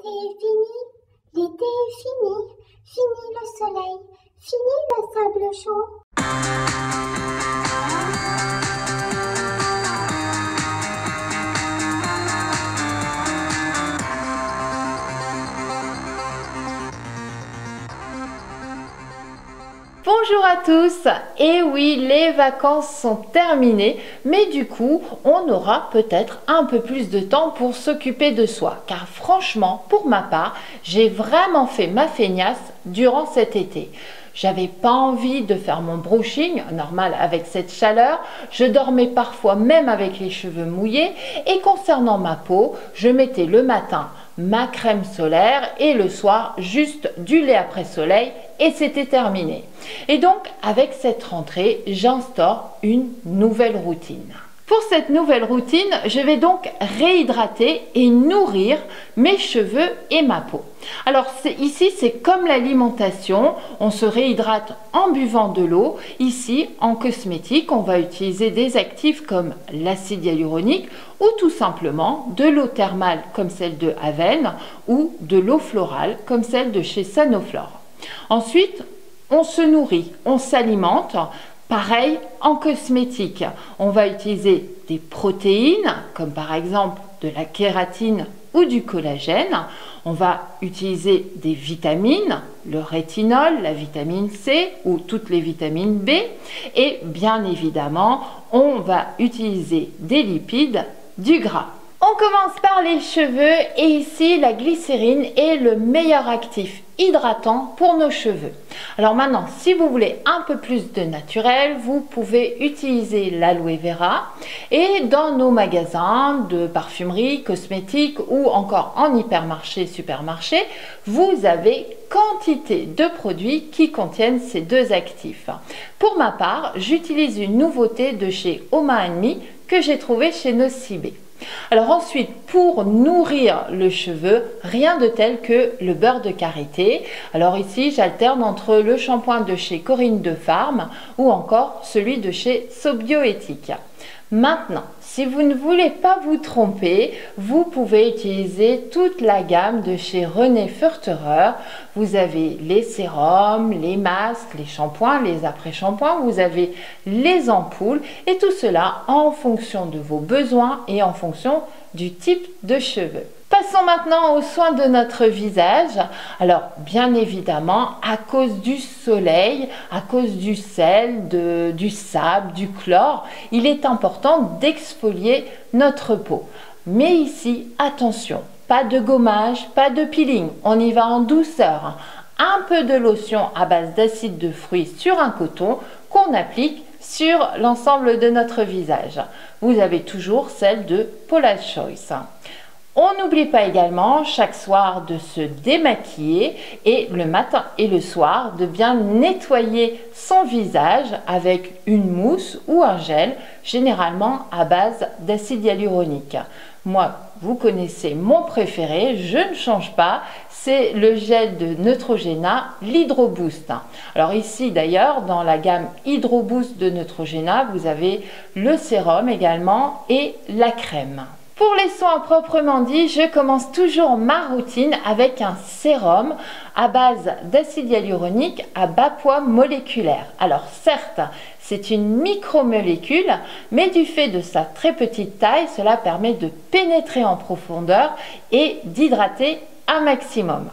est fini, l'été est fini, fini le soleil, fini le sable chaud. Bonjour à tous, et oui, les vacances sont terminées, mais du coup, on aura peut-être un peu plus de temps pour s'occuper de soi, car franchement, pour ma part, j'ai vraiment fait ma feignasse durant cet été. J'avais pas envie de faire mon brushing, normal avec cette chaleur, je dormais parfois même avec les cheveux mouillés, et concernant ma peau, je mettais le matin ma crème solaire et le soir juste du lait après soleil et c'était terminé. Et donc avec cette rentrée, j'instaure une nouvelle routine. Pour cette nouvelle routine, je vais donc réhydrater et nourrir mes cheveux et ma peau. Alors ici, c'est comme l'alimentation, on se réhydrate en buvant de l'eau. Ici, en cosmétique, on va utiliser des actifs comme l'acide hyaluronique ou tout simplement de l'eau thermale comme celle de Haven ou de l'eau florale comme celle de chez Sanoflore. Ensuite, on se nourrit, on s'alimente. Pareil en cosmétique, on va utiliser des protéines comme par exemple de la kératine ou du collagène. On va utiliser des vitamines, le rétinol, la vitamine C ou toutes les vitamines B. Et bien évidemment, on va utiliser des lipides, du gras. On commence par les cheveux et ici la glycérine est le meilleur actif hydratant pour nos cheveux. Alors maintenant, si vous voulez un peu plus de naturel, vous pouvez utiliser l'aloe vera et dans nos magasins de parfumerie, cosmétiques ou encore en hypermarché, supermarché, vous avez quantité de produits qui contiennent ces deux actifs. Pour ma part, j'utilise une nouveauté de chez Oma que j'ai trouvé chez Nocibé. Alors ensuite, pour nourrir le cheveu, rien de tel que le beurre de karité. Alors ici, j'alterne entre le shampoing de chez Corinne de Farm ou encore celui de chez Sobioéthique. Maintenant, si vous ne voulez pas vous tromper, vous pouvez utiliser toute la gamme de chez René Furterer. Vous avez les sérums, les masques, les shampoings, les après-shampoings, vous avez les ampoules et tout cela en fonction de vos besoins et en fonction du type de cheveux. Passons maintenant aux soins de notre visage. Alors, bien évidemment, à cause du soleil, à cause du sel, du sable, du chlore, il est important d'exfolier notre peau. Mais ici, attention, pas de gommage, pas de peeling, on y va en douceur. Un peu de lotion à base d'acide de fruits sur un coton qu'on applique sur l'ensemble de notre visage. Vous avez toujours celle de Paula's Choice. On n'oublie pas également chaque soir de se démaquiller et le matin et le soir de bien nettoyer son visage avec une mousse ou un gel, généralement à base d'acide hyaluronique. Moi, vous connaissez mon préféré, je ne change pas, c'est le gel de Neutrogena, l'Hydro Boost. Alors ici d'ailleurs, dans la gamme Hydro Boost de Neutrogena, vous avez le sérum également et la crème. Pour les soins proprement dit, je commence toujours ma routine avec un sérum à base d'acide hyaluronique à bas poids moléculaire. Alors certes, c'est une micromolécule, mais du fait de sa très petite taille, cela permet de pénétrer en profondeur et d'hydrater un maximum.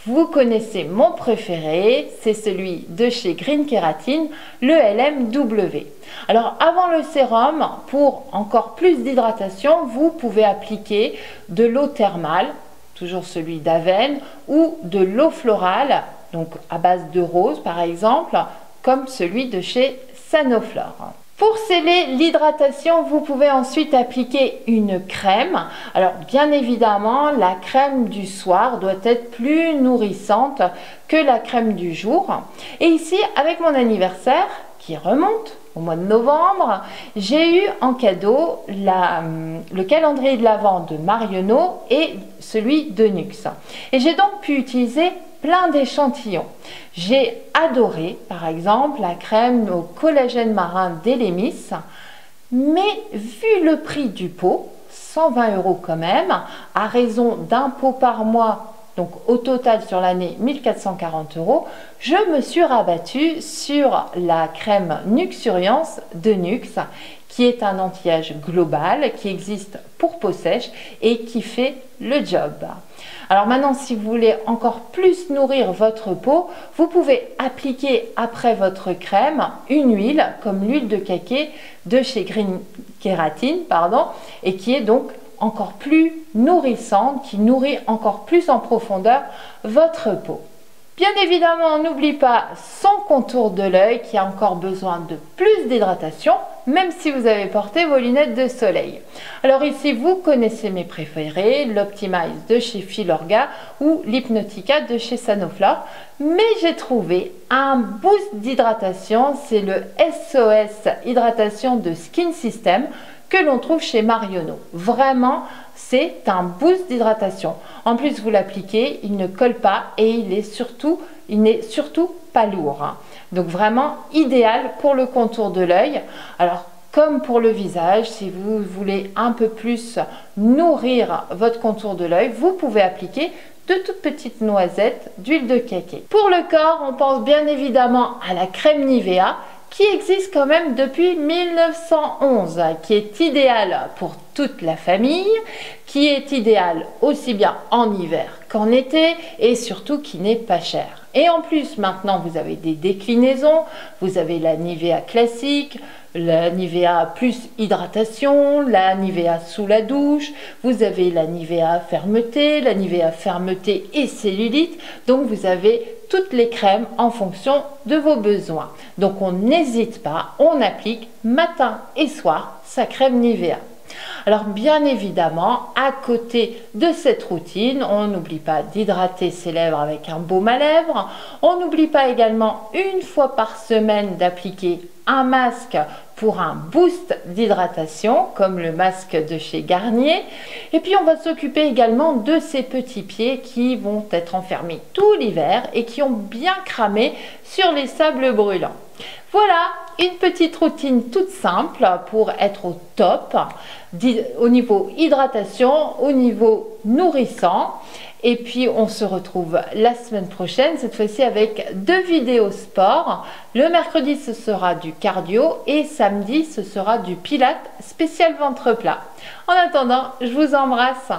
Vous connaissez mon préféré, c'est celui de chez Green Kératine, le LMW. Alors avant le sérum, pour encore plus d'hydratation, vous pouvez appliquer de l'eau thermale, toujours celui d'Aven, ou de l'eau florale, donc à base de rose par exemple, comme celui de chez Sanoflore. Pour sceller l'hydratation, vous pouvez ensuite appliquer une crème. Alors bien évidemment, la crème du soir doit être plus nourrissante que la crème du jour. Et ici, avec mon anniversaire qui remonte au mois de novembre, j'ai eu en cadeau le calendrier de l'Avent de Marionneau et celui de Nuxe. Et j'ai donc pu utiliser plein d'échantillons. J'ai adoré par exemple la crème au collagène marin d'Elemis, mais vu le prix du pot, 120 € quand même, à raison d'un pot par mois donc au total sur l'année 1440 €, je me suis rabattue sur la crème Nuxuriance de Nuxe, qui est un anti-âge global, qui existe pour peau sèche et qui fait le job. Alors maintenant, si vous voulez encore plus nourrir votre peau, vous pouvez appliquer après votre crème une huile, comme l'huile de caqui de chez Green Kératine, et qui est donc encore plus nourrissante, qui nourrit encore plus en profondeur votre peau. Bien évidemment, n'oublie pas son contour de l'œil qui a encore besoin de plus d'hydratation, même si vous avez porté vos lunettes de soleil. Alors ici, vous connaissez mes préférés, l'Optimize de chez Filorga ou l'Hypnotica de chez Sanoflore, mais j'ai trouvé un boost d'hydratation, c'est le SOS Hydratation de Skin System que l'on trouve chez Marionneau. Vraiment, c'est un boost d'hydratation. En plus, vous l'appliquez, il ne colle pas et il n'est surtout pas lourd. Donc vraiment idéal pour le contour de l'œil. Alors, comme pour le visage, si vous voulez un peu plus nourrir votre contour de l'œil, vous pouvez appliquer de toutes petites noisettes d'huile de caqui. Pour le corps, on pense bien évidemment à la crème Nivea, qui existe quand même depuis 1911, qui est idéale pour toute la famille, qui est idéale aussi bien en hiver qu'en été et surtout qui n'est pas chère. Et en plus, maintenant, vous avez des déclinaisons, vous avez la Nivea classique, la Nivea plus hydratation, la Nivea sous la douche, vous avez la Nivea fermeté et cellulite, donc vous avez toutes les crèmes en fonction de vos besoins. Donc on n'hésite pas, on applique matin et soir sa crème Nivea. Alors bien évidemment, à côté de cette routine, on n'oublie pas d'hydrater ses lèvres avec un baume à lèvres. On n'oublie pas également une fois par semaine d'appliquer un masque pour un boost d'hydratation, comme le masque de chez Garnier. Et puis on va s'occuper également de ces petits pieds qui vont être enfermés tout l'hiver et qui ont bien cramé sur les sables brûlants. Voilà, une petite routine toute simple pour être au top au niveau hydratation, au niveau nourrissant. Et puis on se retrouve la semaine prochaine, cette fois-ci avec 2 vidéos sport. Le mercredi ce sera du cardio et samedi ce sera du pilates spécial ventre plat. En attendant, je vous embrasse.